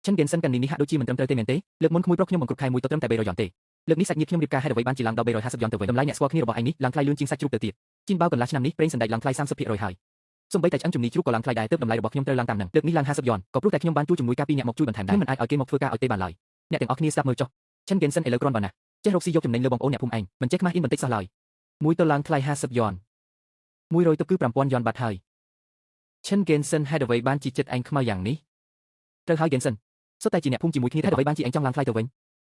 Chen Genson cần ní hạ đôi chi mình trầm trời tê miền tế, lực muốn khôi prok nhom bằng cục khai mùi tơ trầm tại bề rồi dọn tê. Lực ní sạch nhiệt nhom điệp ca hay đợi ban chỉ lăng đầu bề rồi 50 dọn từ với tầm lái nhẹ squat nhưរបស់ឯងនេះឡើងថ្លៃលឿនជាងសាច់ជ្រូកទៅទៀតជីនបៅកន្លះឆ្នាំនេះប្រេងសណ្ដែកឡើងថ្លៃ 30% ហើយសូម្បីតែឆ្អឹងជំនីជ្រូកក៏ឡើងថ្លៃដែរទើបតម្លៃរបស់ខ្ញុំត្រូវឡើងតាមនឹងលើកនេះឡើង 50 យ៉នក៏ព្រោះតែខ្ញុំបានជួជំនួយការពីអ្នកមកជួយបន្ថែមដែរខ្ញុំមិនអាចឲ្យគេមកធ្វើការឲ្យទេបានឡើយអ្នកទាំងអស់គ្នាស្ដាប់មើលចុះ Chen Genson ឥឡូវគ្រាន់បើណាចេះរកស៊ីយកចំណេញលើបងប្អូនអ្នកភូមិឯងមិនចេះខ្មាស់អ៊ីនបន្តិចសោះឡើយមួយទៅឡើងថ្លៃ 50 យ៉ន100ទៅគឺ 5000 យ៉នបាត់ហើយ Chen Genson ហេតុអ្វីបានជាចិត្តឯងខ្មៅយ៉ាងនេះត្រូវហើយ Genson សុទ្ធតែជាអ្នកភូមិជាមួយគ្នាហេតុអ្វីបានជាឯងចង់ឡើងថ្លៃទៅវិញ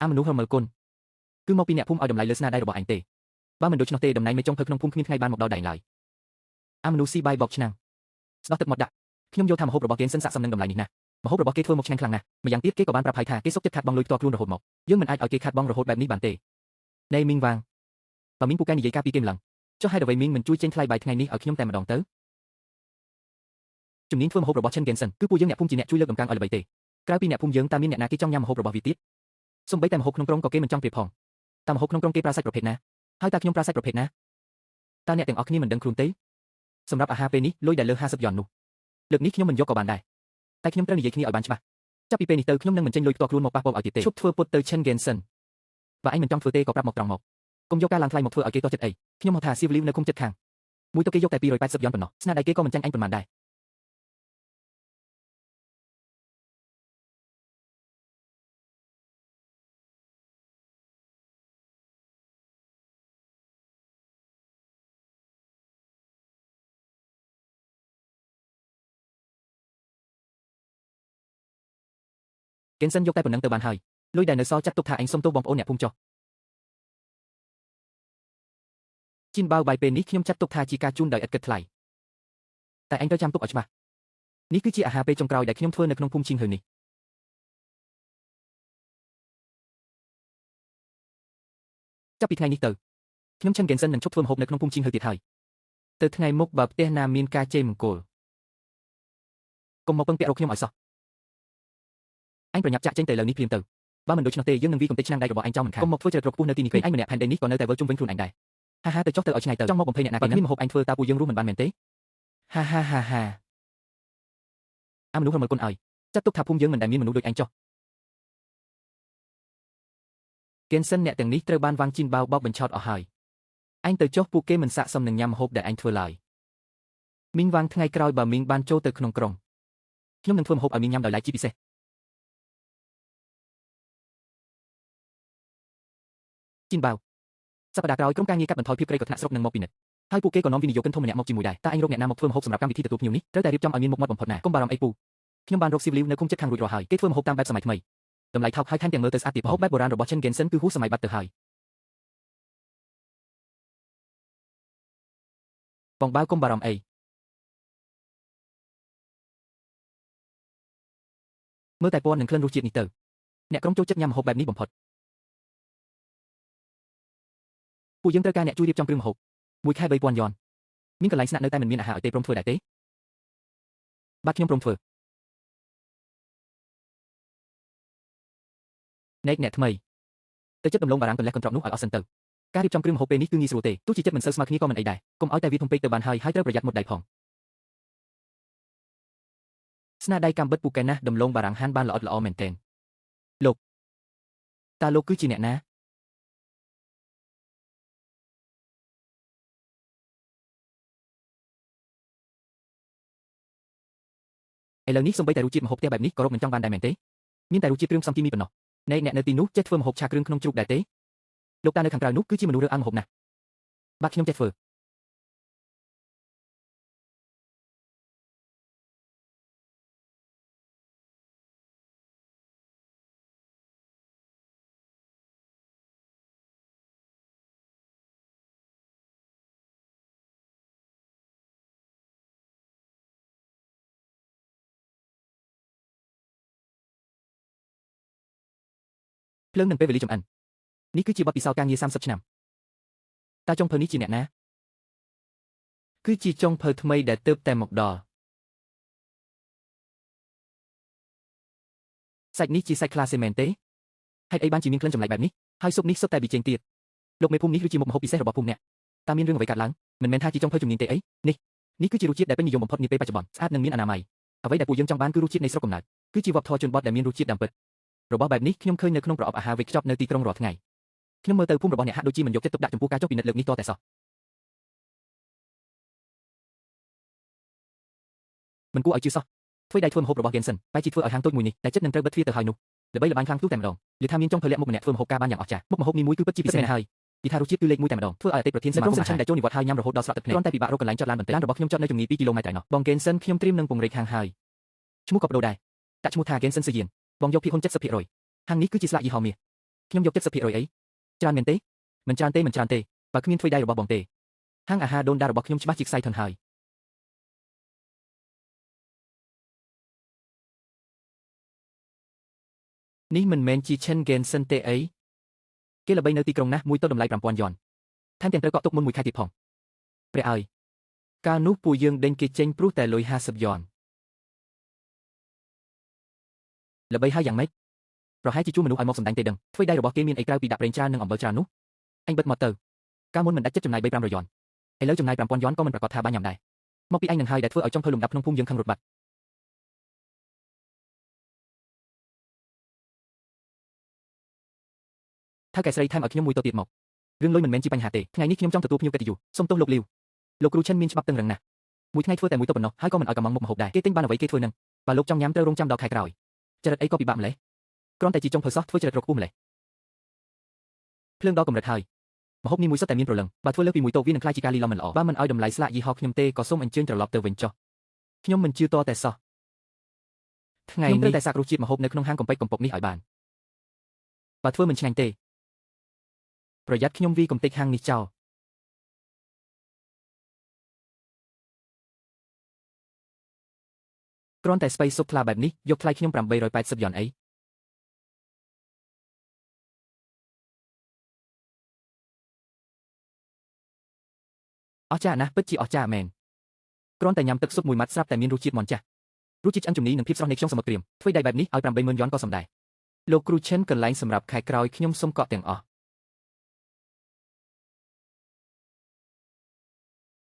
អាមនុស្សហមើលគុណគឺមកពីអ្នកភូមិឲ្យតម្លៃលើស្នាដៃរបស់ឯងទេបើមិនដូច្នោះទេតំណែងមេចុងភៅក្នុងភូមិគ្មានថ្ងៃបានមកដល់ដៃឡើយអាមនុស្សស៊ីបាយបោកឆ្នាំងស្ដោះទឹកមកដាក់ខ្ញុំយល់ថាម្ហូបរបស់ Genson ស័ក្តិសមនឹងតម្លៃនេះណាស់ម្ហូបរបស់គេធ្វើមកឆ្ងាញ់ខ្លាំងណាស់ម្យ៉ាងទៀតគេក៏បានប្រាប់ហើយថាគេសុខចិត្តខាត់បងលុយផ្ទាល់ខ្លួនរហូតមកយើងមិនអាចឲ្យគេខាត់បងរហូតបែបនេះបានទេណែមីងវាងបើមីងពូកែនិយាយការពីគេម្លឹងចុះហេតុអ្វីមីងមិនជួយចេញថ្លៃបាយថ្ងៃនេះឲ្យខ្ញុំតែម្ដងទៅជំនាញធ្វើម្ហូបរបស់ Chen Genson គឺពួកយើងអ្នកភូមិជាអ្នកជួយលើកតម្កើងឲ្យល្បីទេក្រៅពីអ្នកភូមិយើងតើមានអ្នកណាគេចង់ញ៉ាំម្ហូបរបស់វាទៀតសូម្បីតែម្ហូបក្នុងក្រុងក៏គេមិនចង់ប្រៀបផងតើម្ហូបក្នុងក្រុងគេប្រើសាច់ប្រភេទណាហើយតើខ្ញុំប្រើសាច់ប្រភេទណាតើអ្នកទាំងអស់គ្នាមិនដឹងខ្លួនទេសម្រាប់អាហារពេលនេះលុយដែលលើ 50 យ៉ននោះលើកនេះខ្ញុំមិនយកក៏បានដែរតែខ្ញុំត្រូវនិយាយគ្នាឲ្យបានច្បាស់ចាប់ពីពេលនេះទៅខ្ញុំនឹងមិនចេញលុយផ្ទាល់ខ្លួនមកប៉ះពាល់ឲ្យទៀតទេឈប់ធ្វើពុតទៅ Chen Genson បើឯងមិនចង់ធ្វើទេក៏ប្រាប់មកត្រង់មកកុំយកការឡើងថ្លៃមកធ្វើឲ្យគេទាស់ចិត្តអីខ្ញុំមកថាសៀវលីវនៅឃុំចិត្តខាងមួយទៅគេយកតែ280 យ៉នប៉ុណ្ណោះស្នាដៃគេក៏មិនចាញ់អញប៉ុន្មានដែរGenson យកតែប៉ុណ្ណឹងទៅបានហើយលុយដែលនៅសល់ចាត់ទុកថាអញសុំទោសបងប្អូនអ្នកភូមិចុះជីនបៅបាយពេលនេះខ្ញុំចាត់ទុកថាជាការជូនដោយឥតគិតថ្លៃតែអញត្រូវចាំទុកឲ្យច្បាស់នេះគឺជាអាហារពេលចុងក្រោយដែលខ្ញុំធ្វើនៅក្នុងភូមិឈីងហឺនេះចាប់ពីថ្ងៃនេះទៅខ្ញុំ Chen Genson នឹងឈប់ធ្វើម្ហូបនៅក្នុងភូមិឈីងហឺទៀតហើយទៅថ្ងៃមុខបើផ្ទះណាមានការជេរមង្គលកុំមកពឹងពាក់រកខ្ញុំឲ្យសោះអញប្រញាប់ចាក់ចេញទៅលើនេះភ្លាមទៅបើមិនដូច្នោះទេយើងនឹងវាយកំទេចឆ្នាំងដៃរបស់អញចោលមិនខានកុំមកធ្វើចរិតរកខ្ពស់នៅទីនេះពេកអញម្នាក់ផែនដីនេះក៏នៅតែវិលជុំវិញខ្លួនអញដែរហាទៅចុះទៅឲ្យឆ្ងាយទៅចង់មកបំភ័យអ្នកណាគេណាមានម្ហូបអញធ្វើតើពួកយើងរួមមិនបានមែនទេហាអាមនុស្សរមើលគុណឲ្យចាត់ទុកថាភូមិយើងមិនដែលមានមនុស្សដូចអញចុះ Genson អ្នកទាំងនេះត្រូវបានវាងជីនបៅបោកបញ្ឆោតអស់ហើយអញទៅចុះពួកគេមិនស័ក្តិសមនឹងញ៉ាំម្ហូបដែលអញធ្វើឡើយមីងវាងថ្ងៃក្រោយបើមីងបានចូលទៅក្នុងក្រុងខ្ញុំនឹងធ្វើម្ហូបឲ្យមីងញ៉ាំដោយឡែកជាពិសេសជីនបៅសប្តាហ៍ក្រោយក្រុមការងារកាត់បន្ថយភាពក្រីក្រថ្នាក់ស្រុកនឹងមកពិនិត្យហើយពួកគេក៏នាំវិនិយោគិនធំម្នាក់មកជាមួយដែរតើអញរកអ្នកណាមកធ្វើម្ហូបសម្រាប់កម្មវិធីទទួលភ្ញៀវនេះត្រូវតែរៀបចំឲ្យមានមុខមាត់បំផុតណាកុំបារម្ភអីពូខ្ញុំបានរកស៊ីវលីវនៅឃុំចិត្តខាងរួចរាល់ហើយគេធ្វើម្ហូបតាមបែបសម័យថ្មីតម្លៃថោកហើយថែមទាំងមើលទៅស្អាតទៀបម្ហូបបែបបុរាណរបស់ Chen Genson គឺហួសសម័យបាត់ទៅហើយបងបាវកុំបារម្ភអីមើលតែពណ៌និងក្លិនរសជាតិនេះទៅអ្នកក្រុមចូលចិត្តញ៉ាំម្ហូបបែបនេះបំផុតពួកយើងត្រូវការអ្នកជួយរៀបចំគ្រឿងម្ហូបមួយខែ 3000 យ៉នមានកន្លែងស្នាក់នៅតែមិនមានអាហារឲ្យទេព្រមធ្វើដែរទេបាទខ្ញុំព្រមធ្វើអ្នកថ្មីទៅចិត្តដំឡូងបារាំងកន្លះកន្ត្រកនោះឲ្យអស់សិនទៅការរៀបចំគ្រឿងម្ហូបពេលនេះគឺងាយស្រួលទេទោះជាចិត្តមិនសូវស្មើគ្នាក៏មិនអីដែរកុំឲ្យតែវាធំពេកទៅបានហើយត្រូវប្រយ័ត្នមុតដៃផងស្នាដៃកម្មបិតពូកែណាស់ដំឡូងបារាំងហាន់បានល្អិតល្អមែនទែនលោកតើលោកគឺជាអ្នកណាឥឡូវនេះសូម្បីតែរសជាតិម្ហូបផ្ទះបែបនេះក៏រកមិនចង់បានដែរមែនទេមានតែរសជាតិគ្រឿងផ្សំគីមីប៉ុណ្ណោះអ្នកនៅទីនោះចេះធ្វើម្ហូបឆាគ្រឿងក្នុងជ្រូកដែរទេលោកតានៅខាងក្រៅនោះគឺជាមនុស្សរើសអើងម្ហូបណាស់បាទខ្ញុំចេះធ្វើភ្លើងនឹងពេលវេលាចំអិននេះគឺជាបទពិសោធន៍ការងារ30ឆ្នាំតើចុងភៅនេះជាអ្នកណាគឺជាចុងភៅថ្មីដែលទើបតែមកដល់សាច់នេះជាសាច់ក្លាសេមែនទេហេតុអីបានជាមានក្លិនចម្លែកបែបនេះហើយស៊ុបនេះសុទ្ធតែប៊ីចេងទៀតលោកមេភូមិនេះគឺជាមុខម្ហូបពិសេសរបស់ភូមិអ្នកតើមានរឿងអ្វីកើតឡើងមិនមែនថាជាចុងភៅជំនាញទេអីនេះគឺជារសជាតិដែលពេញនិយមបំផុតនាពេលបច្ចុប្បន្នស្អាតនិងមានអនាម័យអ្វីដែលពួកយើងចង់បានគឺរសជាតិនៃស្រុកកំណើត គឺជាវប្បធម៌ជនបទដែលមានរសជាតិដើមពិតរបស់បែបនេះខ្ញុំឃើញនៅក្នុងប្រអប់អាហារវេចខ្ចប់នៅទីក្រុងរាល់ថ្ងៃខ្ញុំមើលទៅភូមិរបស់អ្នកហាក់ដូចជាមិនយកចិត្តទុកដាក់ចំពោះការចុះពិនិត្យលើកនេះតតែសោះមិនគួរឲ្យជឿសោះធ្វើដៃធ្វើម្ហូបរបស់ Gensen បែរជាធ្វើឲ្យហាងតូចមួយនេះដែលចិត្តនឹងត្រូវបិទទ្វារទៅហើយនោះល្បីល្បាញខ្លាំងទូតែម្ដងនិយាយថាមានចុងភៅលាក់មុខម្នាក់ធ្វើម្ហូបការបានយ៉ាងអស្ចារ្យមុខម្ហូបនេះមួយគឺពិតជាពិសេសណាស់ហើយនិយាយថារសជាតិគឺលេខ1តែម្ដងធ្វើឲ្យអតីតប្រធានសមាគមអាហារដែលចូលនិវត្តន៍ហើយញ៉ាំរហូតដល់ស្រក់ទឹកភ្នែកគ្រាន់តែពិបាករកកន្លែងចតឡានបន្តិចឡានរបស់ខ្ញុំចតនៅចម្ងាយ2គីឡូម៉ែត្រឯណោះបង Gensen ខ្ញុំត្រៀមនឹងពង្រីកហាងហើយឈ្មោះក៏បដូរដែរដាក់ឈ្មោះថា Gensen ស៊ឺយៀនបងយកភាគហ៊ុន 70% ហាងនេះគឺជាស្លាកយីហោមាសខ្ញុំយក 70% អីច្រើនមែនទេមិនច្រើនទេបើគ្មានធ្វើដៃរបស់បងទេហាងអាហារដូនដារបស់ខ្ញុំច្បាស់ជាខ្សែធនហើយនេះមិនមែនជាChen Gensenទេអីគេល្បីនៅទីក្រុងណាស់មួយទៅតម្លៃ 5000 យ៉នថែមទាំងត្រូវកក់ទុកមុនមួយខែទៀតផងព្រះអើយកាលនោះពួកយើងដេញគេចេញព្រោះតែលុយ50 យ៉នល្បីហើយយ៉ាងម៉េចប្រហែលជាជួមនុស្សឲ្យមកសម្ដែងទេដឹងធ្វើដៃរបស់គេមានអីក្រៅពីដាក់ប្រេងច្រើននិងអំបិលច្រើននោះអញបិទមកទៅកាលមុនមិនដាច់ចិត្តចំណាយ300 យ៉នឥឡូវចំណាយ 5000 យ៉នក៏មិនប្រកាសថាបានញ៉ាំដែរមកពីអញនឹងហើយដែលធ្វើឲ្យចុងភៅលំដាប់ក្នុងភូមិយើងខឹងរត់បាត់ថាកែស្រីថែមឲ្យខ្ញុំមួយទៅទៀតមករឿងលុយមិនមែនជាបញ្ហាទេថ្ងៃនេះខ្ញុំចង់ទទួលភ្ញៀវកិត្តិយសសូមទោសលោកលាវលោកគ្រូឈិនមានច្បាប់តឹងរឹងណាស់មួយថ្ងៃធ្វើតែមួយទៅប៉ុណ្ណោះហើយក៏មិនឲ្យកំងមុខម្ហូបដែរគេទិញបានអ្វីគេធ្វើនឹងបើលោកចង់ញ៉ាំត្រូវរងចាំដល់ខែក្រោយចរិតអីក៏ពិបាកម្លេះគ្រាន់តែជាចុងភៅសោះធ្វើចរិតរកខ្ពស់ម្លេះភ្លើងដល់កម្រិតហើយម្ហូបនេះមួយសុទ្ធតែមានព្រលឹងបើធ្វើលើសពីមួយតូបវានឹងក្លាយជាការលីឡំមិនល្អបើមិនឲ្យតម្លៃស្លាកយីហោខ្ញុំទេក៏សូមអញ្ជើញត្រឡប់ទៅវិញចុះខ្ញុំមិនជឿតតែសោះថ្ងៃនេះខ្ញុំត្រូវតែសាករសជាតិម្ហូបនៅក្នុងហាងកំពេចកំពកនេះឲ្យបានបើធ្វើមិនឆ្ងាញ់ទេប្រយ័ត្នខ្ញុំវាយកំទេចហាងនេះចោលគ្រាន់តែស្ពៃស៊ុបថ្លាបែបនេះយកថ្លៃខ្ញុំ880 យ៉នអីអស្ចារ្យណាស់ពិតជាអស្ចារ្យមែនគ្រាន់តែញ៉ាំទឹកស៊ុបមួយម៉ាត់ស្រាប់តែមានរសជាតិមាន់ចាស់រសជាតិឆ្អិនជំនីនិងភាពស្រស់នៃខ្យងសមុទ្រក្រៀមធ្វើដៃបែបនេះឲ្យ80000 យ៉នក៏សមដែរលោកគ្រូឈិនកន្លែងសម្រាប់ខែក្រោយខ្ញុំសុំកក់ទាំងអស់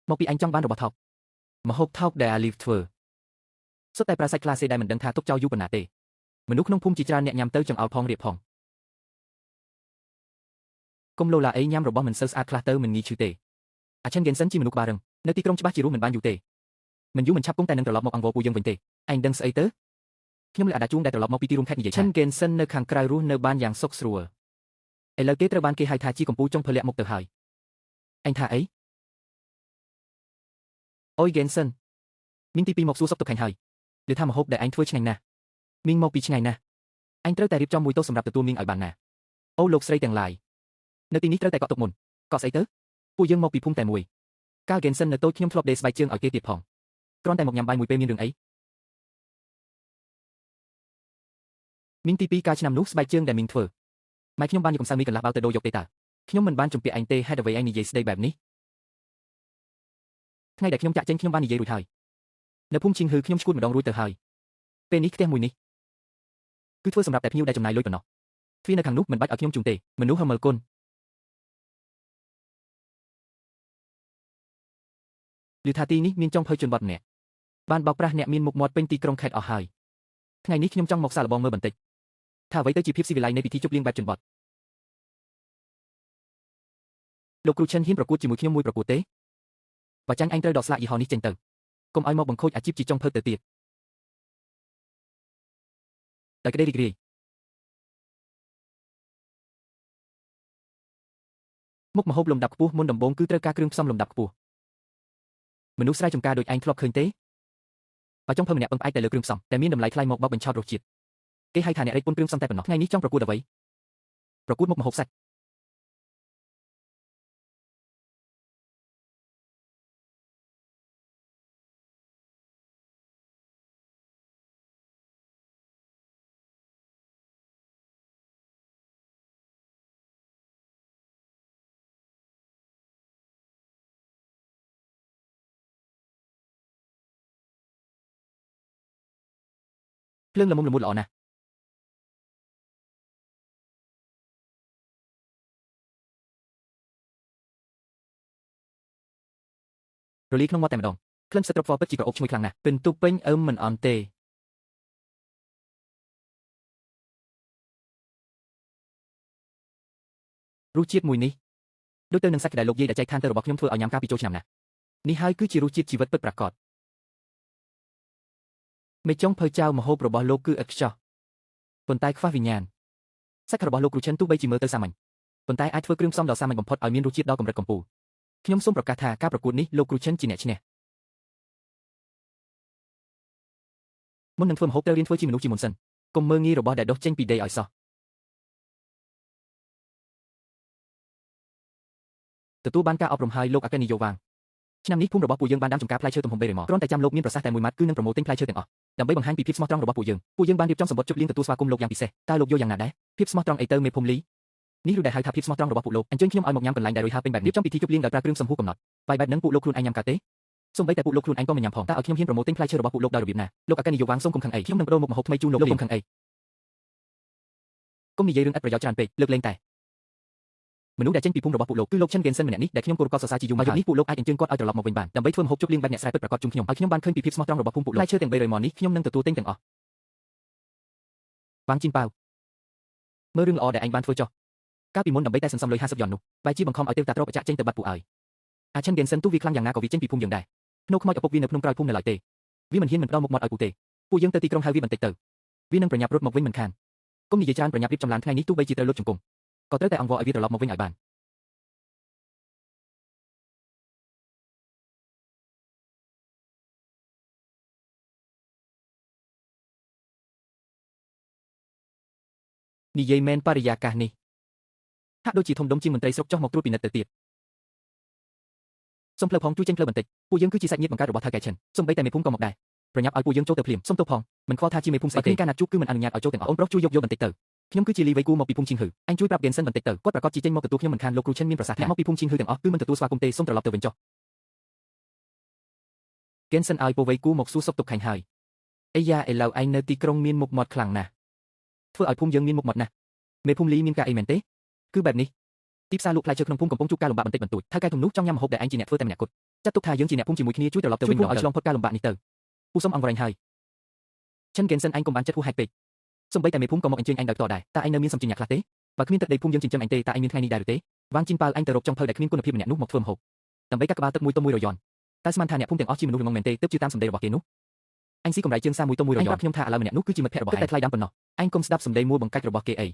មកពីអញចង់បានរបស់ថោកម្ហូបថោកដែលអាលីវធ្វើសុទ្ធតែប្រើសាច់ក្លាសេដែលមិនដឹងថាទុកចោលយូរប៉ុណ្ណាទេមនុស្សក្នុងភូមិជាច្រើនអ្នកញ៉ាំទៅចង្អោលផងរៀបផងគុំលោឡាអីញ៉ាំរបស់មិនសូវស្អាតខ្លះទៅមិនងាយឈឺទេអាChen Gensenជាមនុស្សក្បាលរឹងនៅទីក្រុងច្បាស់ជារស់មិនបានយូរទេមិនយូរមិនឆាប់គង់តែនឹងត្រឡប់មកអង្វរពួកយើងវិញទេឯងដឹងស្អីទៅខ្ញុំលើអាដាជួងដែលត្រឡប់មកពីទីរួមខេត្តនិយាយថាChen Gensenនៅខាងក្រៅរស់នៅបានយ៉ាងសុខស្រួលឥឡូវគេត្រូវបានគេហៅថាជាកម្ពុជាចុងភើលាក់មុខទៅហើយអញថាអីអូយ Gensen មីងទី2មកសួរសុខទុក្ខអញហើយឮថាម្ហូបដែលអញធ្វើឆ្ងាញ់ណាស់មីងមកពីឆ្ងាយណាស់អញត្រូវតែរៀបចំមួយតោសម្រាប់ទទួលមីងឲ្យបានណាអូលោកស្រីទាំងឡាយនៅទីនេះត្រូវតែកក់ទុកមុនកក់ស្អីទៅពួកយើងមកពីភូមិតែមួយកាល Gensen នៅតូចខ្ញុំធ្លាប់ដេកស្បែកជើងឲ្យគេទៀតផងគ្រាន់តែមកញ៉ាំបាយមួយពេលមានរឿងអីមីងទី2កាលឆ្នាំនោះស្បែកជើងដែលមីងធ្វើម៉ែខ្ញុំបានយកកំសៅមីកន្លះបាវទៅដូរយកទេតើខ្ញុំមិនបានជំពាក់ឯងទេហេតុអ្វីឯងនិយាយស្ដីបែបនេះថ្ងៃដែលខ្ញុំចាក់ចេញខ្ញុំបាននិយាយរួចហើយនៅភូមិឈីងហឺខ្ញុំឈួតម្ដងរួចទៅហើយពេលនេះផ្ទះមួយនេះគឺធ្វើសម្រាប់តែភ្ញៀវដែលចំណាយលុយប៉ុណ្ណោះទ្វារនៅខាងនោះមិនបាច់ឲ្យខ្ញុំជូនទេមនុស្សហមើលគុណឮថាទីនេះមានចុងភៅជនបទម្នាក់បានបោកប្រាស់អ្នកមានមុខមាត់ពេញទីក្រុងខេត្តអស់ហើយថ្ងៃនេះខ្ញុំចង់មកសាកល្បងមើលបន្តិចថាអ្វីទៅជាភាពស៊ីវិល័យនៃពិធីជប់លៀងបែបជនបទលោកគ្រូឈិនហ៊ានប្រកួតជាមួយខ្ញុំមួយប្រកួតទេបើចាញ់អញត្រូវដកស្លាកយីហោនេះចេញទៅកុំឲ្យមកបង្ខូចអាជីពជាចុងភៅទៅទៀតដោយក្តីរីករាយមុខម្ហូបលំដាប់ខ្ពស់មុនដំបូងគឺត្រូវការគ្រឿងផ្សំលំដាប់ខ្ពស់មនុស្សស្រែចម្ការដូចឯងធ្លាប់ឃើញទេបើចុងភៅម្នាក់ពឹងផ្អែកតែលើគ្រឿងផ្សំតែមានតម្លៃថ្លៃមកបោកបញ្ឆោតរសជាតិគេហៅថាអ្នករែកពុនគ្រឿងផ្សំតែប៉ុណ្ណោះថ្ងៃនេះចង់ប្រកួតអ្វីប្រកួតមុខម្ហូបសាច់ភ្លើងល្មមល្មួតល្អណាស់រលីក្នុងមាត់តែម្ដងក្លិនស្ត្រប់ហ្វពិតជាក្រអូបឈ្ងុយខ្លាំងណាស់ពិនទុពេញមិនអន់ទេ រសជាតិមួយនេះដូចទៅនឹងសាច់ដែលលោកយាយដែលចែកឋានទៅរបស់ខ្ញុំធ្វើឲ្យញ៉ាំកាលពីចូលឆ្នាំណានេះហើយគឺជារសជាតិជីវិតពិតប្រាកដមេចុងភៅចៅម្ហូបរបស់លោកគឺឥតខ្ចោះប៉ុន្តែខ្វះវិញ្ញាណសាច់របស់លោកគ្រូឈិនទោះបីជាមើលទៅសាមញ្ញប៉ុន្តែអាចធ្វើគ្រឿងផ្សំដ៏សាមញ្ញបំផុតឲ្យមានរសជាតិដ៏កម្រិតកំពូលខ្ញុំសូមប្រកាសថាការប្រកួតនេះលោកគ្រូឈិនជាអ្នកឈ្នះមុននឹងធ្វើម្ហូបត្រូវរៀនធ្វើជាមនុស្សជាមុនសិនកុំមើលងាយរបស់ដែលដុះចេញពីដីឲ្យសោះទទួលបានការអប់រំហើយលោកអគ្គនាយកវាងឆ្នាំនេះភូមិរបស់ពួកយើងបានដាំចម្ការផ្លែឈើទំហំ300ម៉គ្រាន់តែចាំលោកមានប្រសាសន៍តែ1ម៉ាត់គឺនឹងប្រមូលទិញផ្លែឈើទាំងអស់ដើម្បីបង្ហាញពីភាពស្មោះត្រង់របស់ពួកយើងបានរៀបចំសម្បត្តិជប់លៀងទទួលស្វាគមន៍លោកយ៉ាងពិសេសតើលោកយល់យ៉ាងណាដែរភាពស្មោះត្រង់អីទៅមេភូមិលីនេះឬដែលហៅថាភាពស្មោះត្រង់របស់ពួកលោកអញ្ជើញខ្ញុំឲ្យមកញ៉ាំកន្លែងដែលរួចហើយពេញបែបរៀបចំពិធីជប់លៀងដោយប្រើគ្រឿងសំហួរកំណត់បាយបែបហ្នឹងពួកលោកខ្លួនឯងញ៉ាំកើតទេសូម្បីតែពួកលោកខ្លួនឯងក៏មិនញ៉ាំផងតើឲ្យខ្ញុំហ៊ានប្រមូលទិញផ្លែឈើរបស់ពួកលោកដោយរបៀបណាលោកអគ្គនាយកវាងសូមកុំខឹងអីខ្ញុំនឹងបដូរមុខម្ហូបថ្មីជូនលោកកុំខឹងអីកុំនិយាយរឿងឥតប្រយោជន៍ច្រើនពេកលើកលែងតែមនុស្សដែលចេញពីភូមិរបស់ពួកលោកគឺលោកឈិនហ្គេនសិនម្នាក់នេះដែលខ្ញុំគោរពកោតសរសើរជាយូរមកនេះពួកលោកអាចអញ្ជើញគាត់ឲ្យត្រឡប់មកវិញបានដើម្បីធ្វើម្ហូបជប់លៀងបែបអ្នកស្រែពិតប្រាកដជុំខ្ញុំឲ្យខ្ញុំបានឃើញពីភាពស្មោះត្រង់របស់ភូមិពួកលោកផ្លែឈើទាំង300ម៉ឺននេះខ្ញុំនឹងទទួលទិញទាំងអស់វាងជីនប៉ៅមើលរឿងល្អដែលឯងបានធ្វើចុះកាលពីមុនដើម្បីតែសន្សំលុយ50យ៉ននោះបែរជាបង្ខំឲ្យទេវតាទ្រព្យប្រចាក់ចេញទៅបាត់ពួកឲ្យអាឈិនហ្គេនសិនទូវាខ្លាំងយ៉ាងណាក៏វាចេញពីភូមិយើងដែរភ្នោខ្មោចឪពុកវានៅភ្នំក្រោយភូមិនៅឡើយទេវាមិនហ៊ានមិនផ្ដល់មុខមាត់ឲ្យពួកទេពួកយើងទៅទីក្រុងហៅវាបន្តិចទៅវានឹងប្រញាប់រត់មកវិញមិនខានកុំនិយាយច្រើនប្រញាប់រៀបចំឡានថ្ងៃនេះទោះបីជាត្រូវលុតជង្គង់ក៏ត្រូវតែអង្វរឲ្យវាត្រឡប់មកវិញឲ្យបាននិយាយមែនបរិយាកាសនេះហាក់ដូចជាធំដុំជាងមន្ត្រីស្រុកចុះមកត្រួតពិនិត្យទៅទៀតសូមផ្លូវផងជួយចេញផ្លូវបន្តិចពួកយើងគឺជាសាច់ញាតិបង្កើតរបស់ថៅកែឈិនសូម្បីតែមេភូមិក៏មកដែរប្រញាប់ឲ្យពួកយើងចូលទៅភ្លាមសូមទោសផងមិនខ្វល់ថាជាមេភូមិស្អីទេការណាត់ជួបគឺមិនអនុញ្ញាតឲ្យចូលទាំងអស់អូនប្រុសជួយយកបន្តិចទៅខ្ញុំគឺជាលីវៃគូមកពីភូមិឈីងហឺអញជួយប្រាប់ហ្គេនសិនបន្តិចទៅគាត់ប្រកាសជាចេញមកទទួលខ្ញុំមិនខានលោកគ្រូឈិនមានប្រសាសន៍ថាមកពីភូមិឈីងហឺទាំងអស់គឺមិនទទួលស្វាគមន៍ទេសូមត្រឡប់ទៅវិញចុះហ្គេនសិនឲ្យពូវៃគូមកសួរសុខទុក្ខខាញ់ហើយអីយ៉ាឥឡូវឯងនៅទីក្រុងមានមុខមាត់ខ្លាំងណាស់ធ្វើឲ្យភូមិយើងមានមុខមាត់ណាស់មេភូមិលីមានការអីមែនទេគឺបែបនេះទីផ្សារលក់ផ្លែឈើក្នុងភូមិកំពុងជួបការលំបាកបន្តិចបន្តួចថៅកែទំនោះចង់ញ៉ាំម្ហូបដែលឯងជាអ្នកធ្វើតែម្នាក់គត់ចាត់ទុកថាយើងជាអ្នកភូមិជាមួយគ្នាជួយត្រឡប់ទៅវិញឲ្យឆ្លងផុតការលំបាកនេះទៅពូសុំអង្វរឯងហើយឈិនហ្គេនសិនឯងកុំបានចិត្តហួសហេតុពេកសូម្បីតែមេភូមិក៏មកអញ្ជើញឯងដោយផ្ទាល់ដែរតើឯងនៅមានសម្ភារៈខ្លះទេបើគ្មានទឹកដីភូមិយើងចិញ្ចឹមឯងទេតើឯងមានថ្ងៃនេះដែរឬទេវាងជីនប៉ៅឯងទៅរកចុងភៅដែលគ្មានគុណភាពម្នាក់នោះមកធ្វើម្ហូបដើម្បីកាត់ក្បាលទឹកមួយទុំមួយរយ័នតើស្មានថាអ្នកភូមិទាំងអស់ជាមនុស្សល្ងងមែនទេទើបជឿតាមសម្ដីរបស់គេនោះអញស៊ីកម្រៃជើងសារមួយទុំមួយរយ័នប្រាប់ខ្ញុំថាឥឡូវម្នាក់នោះគឺជាមិត្តភក្តិរបស់ឯងតែថ្លៃដាំប៉ុណ្ណោះឯងកុំស្ដាប់សម្ដីមួបង្កាច់របស់គេអី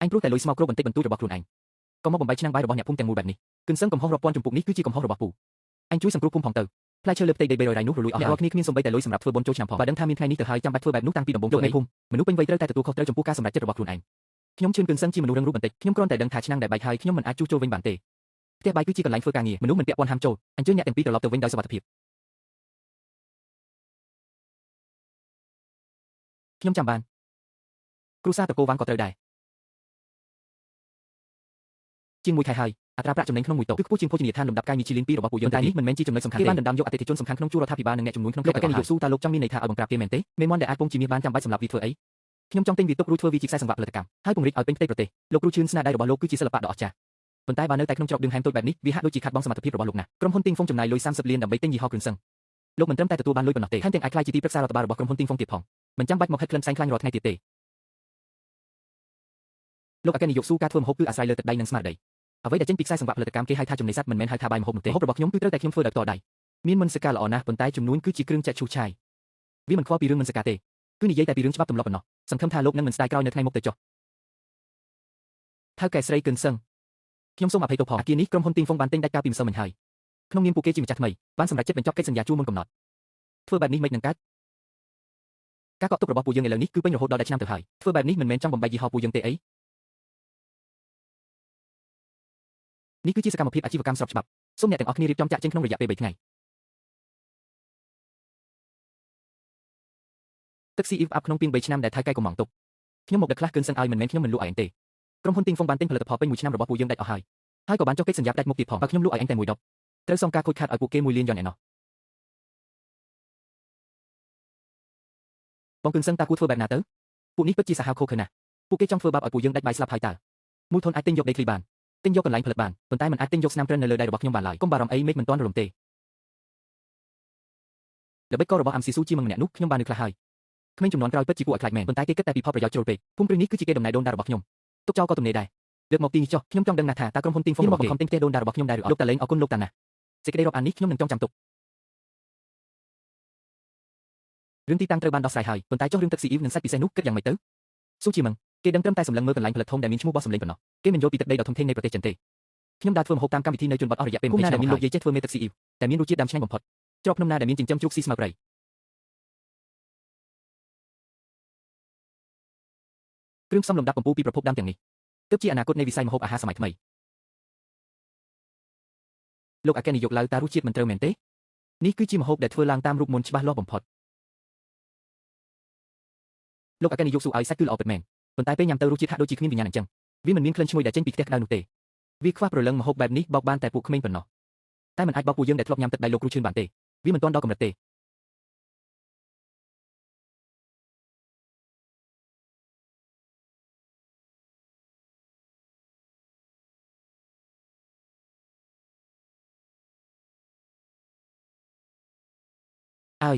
អញព្រោះតែលុយស្មោកគ្រោកបន្តិចបន្តួចរបស់ខ្លួនឯងក៏មកបំបីឆ្នាំងបាយរបស់អ្នកភូមិទាំងមូលបែបនេះគិនសឹងកំហុសរាប់ពាន់ជំពូកនេះគឺជាកំហុសរបស់ពូអញជួយសង្គ្រោះភូមិផងទៅផ្លែឈើលើផ្ទៃដី300រៃនោះរលួយអស់ហើយអ្នកគ្នាគ្មានសូម្បីតែលុយសម្រាប់ធ្វើបុណ្យចូលឆ្នាំផងបើដឹងថាមានថ្ងៃនេះទៅហើយចាំបាច់ធ្វើបែបនោះតាំងពីដំបូងលោកនៃភូមិមនុស្សពេញវ័យត្រូវតែទទួលខុសត្រូវចំពោះការសម្រេចចិត្តរបស់ខ្លួនឯងខ្ញុំជឿនគិនសឹងជាមនុស្សរឹងរូសបន្តិចខ្ញុំគ្រាន់តែដឹងថាឆ្នាំងដែលបែកហើយខ្ញុំមិនអាចជួសជុលវិញបានទេផ្ទះបាយគឺជាកន្លែងធ្វើការងារមនុស្សមិនពាក់ព័ន្ធហាមចូលអញ្ជើញអ្នកទាំងពីរត្រឡប់ទៅវិញដោយសុវត្ថិភាពខ្ញុំចាំបានគ្រូសាតកោវាងក៏ត្រូវដែរជាង1ខែហើយអត្រាប្រាក់ចំណេញក្នុងមួយតុគឺខ្ពស់ជាងភោជនីយដ្ឋានលំដាប់កាយមីឈីលីន2របស់ពួកយើងតែនេះមិនមែនជាចំណុចសំខាន់ទេគេបានដណ្ដើមយកអតិថិជនសំខាន់ក្នុងជួររដ្ឋាភិបាលនិងអ្នកជំនួញក្នុងកិច្ចការនាយកស៊ូតើលោកចង់មានន័យថាឲ្យបង្ក្រាបគេមែនទេមេមន់ដែលអាចពងជាមាសបានចាំបាច់សម្រាប់វាធ្វើអីខ្ញុំចង់ទិញវាទុករួចធ្វើវាជាខ្សែសង្វាក់ផលិតកម្មហើយពង្រីកឲ្យពេញផ្ទៃប្រទេសលោកគ្រូឈឿនស្នាដៃរបស់លោកគឺជាសិល្បៈដ៏អស្ចារ្យប៉ុន្តែបើនៅតែក្នុងច្រកឌឹងហែមតូចបែបនេះវាហាក់ដូចជាខាត់បង់សមត្ថភាពរបស់លោកណាស់ក្រុមហ៊ុនទីងហ្វុងចំណាយលុយ30លានដើម្បីទិញយីហោគ្រឿងសឹងលោកមិនត្រឹមតែទទួលបានលុយប៉ុណ្ណោះទេថែមទាំងអាចក្លាយជាទីប្រឹក្សារដ្ឋបាលរបស់ក្រុមហ៊ុនទីងហ្វុងទៀតផងមិនចាំបាច់មកហិតក្លិនផ្សែងខ្លាញ់រាល់ថ្ងៃទៀតទេលោកអគ្គនាយកស៊ូការធ្វើម្ហូបគឺអាស្រ័យលើទឹកដីនិងស្មារតីអ្វីដែលចេញពីខ្សែសង្វាក់ផលិតកម្មគេហៅថាចំណីសត្វមិនមែនហៅថាបាយម្ហូបនោះទេម្ហូបរបស់ខ្ញុំគឺត្រូវតែខ្ញុំធ្វើដោយផ្ទាល់ដៃមានមន្តសការល្អណាស់ប៉ុន្តែចំនួនគឺជាគ្រឿងចាក់ឈូសឆាយវាមិនខ្វល់ពីរឿងមន្តសការទេគឺនិយាយតែពីរឿងច្បាប់ទម្លាប់ប៉ុណ្ណោះសង្ឃឹមថាលោកនឹងមិនស្ដាយក្រោយនៅថ្ងៃមុខទៅចុះថៅកែស្រីគិនសឹងខ្ញុំសូមអភ័យទោសផងអាគារនេះក្រុមហ៊ុនទីងហ្វុងបានទិញដាច់កាលពីម្សិលមិញហើយក្នុងនាមពួកគេជាម្ចាស់ថ្មីបានសម្រេចចិត្តបញ្ចប់កិច្ចសន្យាជួលមុនកំណត់ធ្វើបែបនេះមិននឹងកើតការកក់ទុករបស់ពួកយើងឥឡូវនេះគឺពេញរហូតដល់10ឆ្នាំទៅហើយធ្វើបែបនេះមិនមែនចង់បំបែកយីហោពួកយើងទេអីនេះគឺជាសកម្មភាពអាជីវកម្មស្របច្បាប់សូមអ្នកទាំងអស់គ្នារៀបចំចាក់ចេញក្នុងរយៈពេល3ថ្ងៃទឹកស៊ីអ៊ីវអាប់ក្នុងពីង3ឆ្នាំដែលថៅកែកំងទុកខ្ញុំមកដឹកខ្លះគិនសឹងឲ្យមិនមែនខ្ញុំមិនលក់ឲ្យឯងទេក្រុមហ៊ុនទីងហ្វុងបានទិញផលិតផលពេញ1ឆ្នាំរបស់ពួកយើងដាច់អស់ហើយក៏បានចុះកិច្ចសន្យាដាច់មុខទៀតផងបើខ្ញុំលក់ឲ្យឯងតែ1ដុល្លារត្រូវសងការខូចខាតឲ្យពួកគេ1លានយ៉នឯណោះបងគិនសឹងតាគួរធ្វើបែបណាទៅពួកនេះពិតជាសាហាវខូខើណាស់ពួកគេចង់ធ្វើបាបឲ្យពួកយើងដាច់បាយស្លាប់ហើយតើមូលធនអាចទិញយកដីឃ្លីបានទិញយកកន្លែងផលិតបានប៉ុន្តែមិនអាចទិញយកស្នាមព្រិននៅលើដៃរបស់ខ្ញុំបានឡើយកុំបារម្ភអីមេឃមិនទាន់រលំទេល្បិចកលរបស់អាំស៊ីស៊ូជាមម្នាក់នោះខ្ញុំបាននឹកខ្លះហើយក្មេងជំនាន់ក្រោយពិតជាគួរឲ្យខ្លាចមែនប៉ុន្តែគេគិតតែពីផលប្រយោជន៍ជ្រុលពេកភូមិព្រឹងនេះគឺជាគេដំណើរដូនតារបស់ខ្ញុំ ទុកចោលក៏ទំនេរដែរលើកមកទីនេះចុះខ្ញុំចង់ដឹងណាស់ថាតើក្រុមហ៊ុន Ting Fong របស់បង្ខំទិញផ្ទះដូនតារបស់ខ្ញុំដែរឬអត់លោកតាលេងអរគុណលោកតាណាស់សេចក្តីរាប់អាននេះខ្ញុំនឹងចងចាំទុករឿងទីតាំងត្រូវបានដោះស្រាយហើយប៉ុន្តែចុះរឿងទឹកស៊ីអ៊ីវនិងសាច់ពិសេសនោះគិតយ៉ាងម៉េចទៅស៊ូជីមឹងគេដឹងត្រឹមតែសម្លឹងមើលកន្លែងផលិតធំដែលមានឈ្មោះបោះសម្លេងប៉ុណ្ណោះគេមិនយល់ពីទឹកដីដ៏ធំធេងនៃប្រទេសចិនទេខ្ញុំដើរធ្វើម្ហូបតាមកម្មវិធីនៅជនបទអស់រយៈពេល20ឆ្នាំដែលមានលោកយាយចេះធ្វើមេទឹកស៊ីអ៊ីវតែមានរសជាតិដើមឆ្ងាញ់បំផុតច្រកភ្នំណាដែលមានចិញ្ចឹមជ្រូកស៊ីស្មៅព្រៃគ្រឿងផ្សំលំដាប់កំពូលពីប្រភពដើមទាំងនេះទើបជាអនាគតនៃវិស័យម្ហូបអាហារសម័យថ្មីលោកអាកែនាយកឡើយតើរសជាតិមិនត្រូវមែនទេនេះគឺជាម្ហូបដែលធ្វើឡើងតាមរូបមន្តច្បាស់លាស់បំផុតលោកអាកែនាយកសួរឲ្យសាច់គឺល្អពិតមែនប៉ុន្តែពេលញ៉ាំទៅរសជាតិហាក់ដូចជាគ្មានវិញ្ញាណអញ្ចឹងវាមិនមានក្លិនឈ្ងុយដែលចេញពីផ្ទះក្តៅនោះទេវាខ្វះព្រលឹងម្ហូបបែបនេះបោកបានតែពួកក្មេងប៉ុណ្ណោះតែមិនអាចបោកពួកយើងដែលធ្លាប់ញ៉ាំទឹកដៃលោកគ្រូឈឿនបានទេវាមិនទាន់ដល់កម្រិតទេអើយ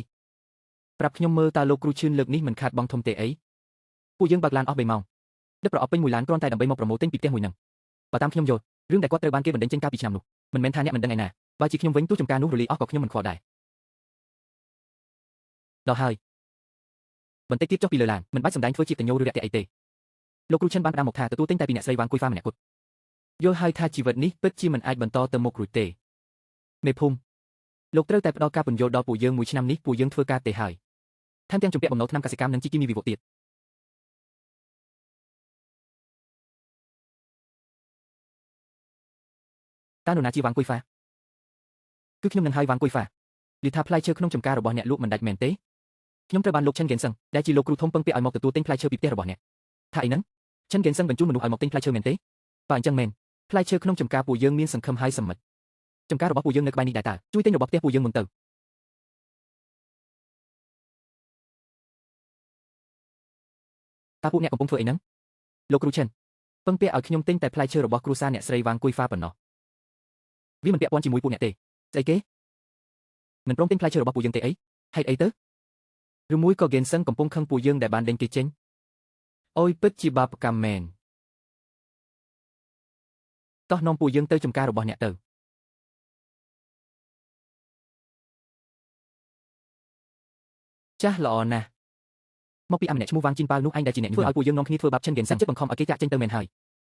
ប្រាប់ខ្ញុំមើលតើលោកគ្រូឈឿនលើកនេះមិនខាតបង់ធំទេអីពួកយើងបើកឡានអស់3ម៉ោងដឹកប្រអប់ពេញមួយឡានគ្រាន់តែដើម្បីមកប្រមូលទិញពីផ្ទះមួយហ្នឹងបើតាមខ្ញុំយល់រឿងដែលគាត់ត្រូវបានគេបណ្ដេញចេញកាលពីឆ្នាំនោះមិនមែនថាអ្នកមិនដឹងឯណាបើជាខ្ញុំវិញទោះចំការនោះរលាយអស់ក៏ខ្ញុំមិនខ្វល់ដែរដល់ហើយបន្តិចទៀតចុះពីលើឡានមិនបាច់សម្ដែងធ្វើជាតញោឬរាក់ទាក់អីទេលោកគ្រូឈិនបានផ្ដាំមកថាទទួលទិញតែពីអ្នកស្រីវ៉ាងគួយហ្វាម្នាក់គត់យល់ហើយថាជីវិតនេះពិតជាមិនអាចបន្តទៅមុខរួចទេមេភូមិលោកត្រូវតែផ្ដល់ការពន្យល់ដល់ពួកយើងមួយឆ្នាំនេះពួកយើងធ្វើការទេហើយថែមទាំងជំពាក់បំណុលថ្នាំកសិកម្មនិងជីគីមីវិវត្តទៀតតើនរណាជាវ៉ាងគួយហ្វាគឺខ្ញុំនឹងហើយវ៉ាងគួយហ្វាឮថាផ្លែឈើក្នុងចម្ការរបស់អ្នកលក់មិនដាច់មែនទេខ្ញុំត្រូវបានលោកឈិនហ្គិនសឹងដែលជាលោកគ្រូធំពឹងពាក់ឲ្យមកទទួលទិញផ្លែឈើពីផ្ទះរបស់អ្នកថាអីហ្នឹងឈិនហ្គិនសឹងបញ្ជូនមនុស្សឲ្យមកទិញផ្លែឈើមែនទេបើអញ្ចឹងមែនផ្លែឈើក្នុងចម្ការពួកយើងមានសង្ឃឹមហើយសមិទ្ធចម្ការរបស់ពួកយើងនៅក្បែរនេះដែរតើជួយទិញរបស់ផ្ទះពួកយើងមុនទៅតើពួកអ្នកកំពុងធ្វើអីហ្នឹងលោកគ្រូឈិនពឹងពាក់ឲ្យខ្ញុំទិញតែផ្លែឈើរបស់គ្រួសារអ្នកស្រីវ៉ាងគួយហ្វាប៉ុណ្ណោះវាមិនពាក់ព័ន្ធជាមួយពួកអ្នកទេស្អីគេមិនព្រមទិញផ្លែឈើរបស់ពួកយើងទេអីហេតុអីទៅឬមួយក៏ហ្គិនសឹងកំពុងខឹងពួកយើងដែលបានដេញគេចេញអូយពិតជាបាបកម្មមែនតោះនាំពួកយើងទៅចំការរបស់អ្នកទៅចាស់ល្អណាស់មកពីអាម្នាក់ឈ្មោះវ៉ាងជីនប៉ាវនោះឯងដែលជាអ្នកធ្វើឲ្យពួកយើងនាំគ្នាធ្វើបាបឈិនហ្គិនសឹងចិត្តបង្ខំឲ្យគេចាក់ចេញទៅមែនហើយ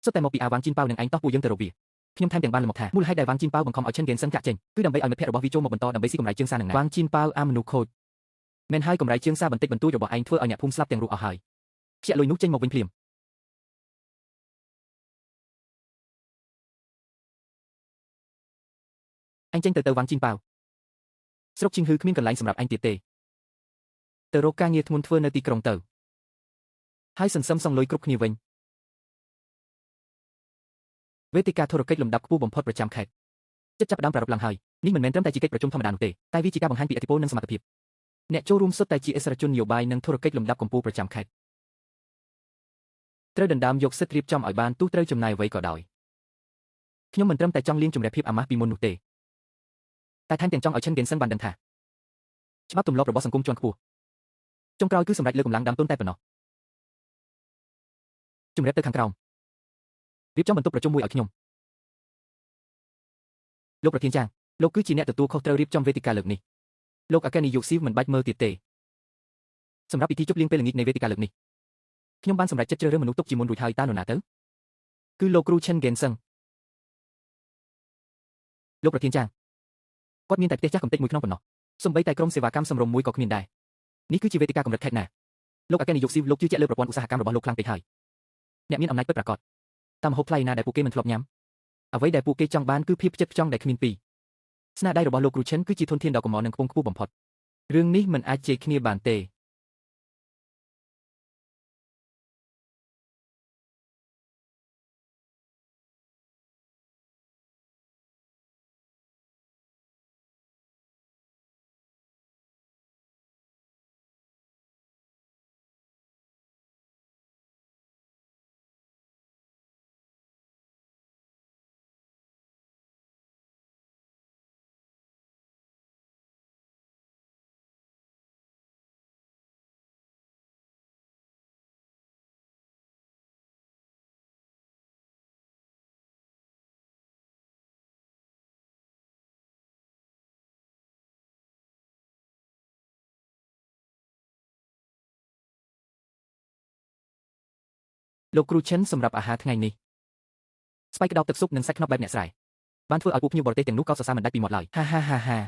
សុទ្ធតែមកពីអាវ៉ាងជីនប៉ាវនឹងឯងតោះពួកយើងទៅរកវាខ្ញុំថែមទាំងបានលមកថាមូលហេតុដែលវ៉ាងជីនប៉ាវបង្ខំឲ្យឈិនហ្គិនសឹងចាក់ចេញគឺដើម្បីឲ្យមិត្តភក្តិរបស់វាចូលមកបន្តដើម្បីស៊ីកម្រៃជើងសារនឹងណាវ៉ាងជីនប៉ាវអាមនុខូចមែនហើយកម្រៃជើងសារបន្តិចបន្តួចរបស់ឯងធ្វើឲ្យអ្នកភូមិស្លាប់ទាំងរូបអស់ហើយខ្ជាក់លុយនោះចេញមកវិញភ្លាមអញចេញទៅវ៉ាងជីនប៉ាវស្រុកជីងហ៊ឺគ្មានកន្លែងសម្រាប់អញទៀតទេទៅរកការងារធ្ងន់ធ្វើនៅទីក្រុងទៅហើយសន្សំសងលុយគ្រប់គ្នាវិញវេទិកាធុរកិច្ចលំដាប់ខ្ពស់បំផុតប្រចាំខេត្តចិត្តចាប់ផ្ដើមប្រារព្ធឡើងហើយនេះមិនមែនត្រឹមតែជាកិច្ចប្រជុំធម្មតានោះទេតែវាជាការបង្ហាញពីឥទ្ធិពលនិងសមត្ថភាពអ្នកចូលរួមសុទ្ធតែជាឥស្សរជននយោបាយនិងធុរកិច្ចលំដាប់កម្ពុជាប្រចាំខេត្តត្រូវដណ្ដើមយកសិទ្ធិរៀបចំឲ្យបានទោះត្រូវចំណាយអ្វីក៏ដោយខ្ញុំមិនត្រឹមតែចង់លាងជម្រះភាពអាម៉ាស់ពីមុននោះទេតែថែមទាំងចង់ឲ្យឈិនហ្គិនសឹងបានដឹងថាច្បាប់ទម្លាប់របស់សង្គមជាន់ខ្ពស់ចុងក្រោយគឺសម្រេចលើកម្លាំងដើមទុនតែប៉ុណ្ណោះជំរាបទៅខាងក្រោមរៀបចំបន្ទប់ប្រជុំមួយឲ្យខ្ញុំលោកប្រធានចាងលោកគឺជាអ្នកទទួលខុសត្រូវរៀបចំវេទិកាលើកនេះលោកអាកែនាយកស៊ីវមិនបាច់មើលទៀតទេសម្រាប់ពិធីជប់លៀងពេលល្ងាចនៃវេទិកាលើកនេះខ្ញុំបានសម្រេចចិត្តជ្រើសរើសមនុស្សទុកជាមុនរួចហើយតើនរណាទៅគឺលោកគ្រូឈិនហ្គិនសឹងលោកប្រធានចាងគាត់មានតែផ្ទះចាស់កំទេចមួយក្នុងប៉ុណ្ណោះសូម្បីតែក្រុមសេវាកម្មសម្រុំមួយក៏គ្មានដែរនេះគឺជាវេទិកាកម្រិតខេត្តណាលោកអាកែនាយកស៊ីវលោកជឿជាក់លើប្រព័ន្ធឧស្សាហកម្មរបស់លោកខ្លាំងពេកហើយអ្នកមានអំណាចពិតប្រាកដតាមម្ហូបថ្លៃណាដែលពួកគេមិនធ្លាប់ញ៉ាំអ្វីដែលពួកគេចង់បានគឺភាពផ្ចិតផ្ចង់ដែលគ្មានពីរស្នាដៃរបស់លោកគ្រូឈិនគឺជាធនធានដ៏កម្រនិងខ្ពង់ខ្ពស់បំផុតរឿងនេះមិនអាចជេរគ្នាបានទេ លោកគ្រូឈិនសម្រាប់អាហារថ្ងៃនេះស្ពៃក្តោបទឹកស៊ុបនិងសាច់ខ្នុបបែបអ្នកស្រែបានធ្វើឲ្យពួកភ្ញៀវបរទេសទាំងនោះកោតសរសើរមិនដាច់ពីមាត់ឡើយហា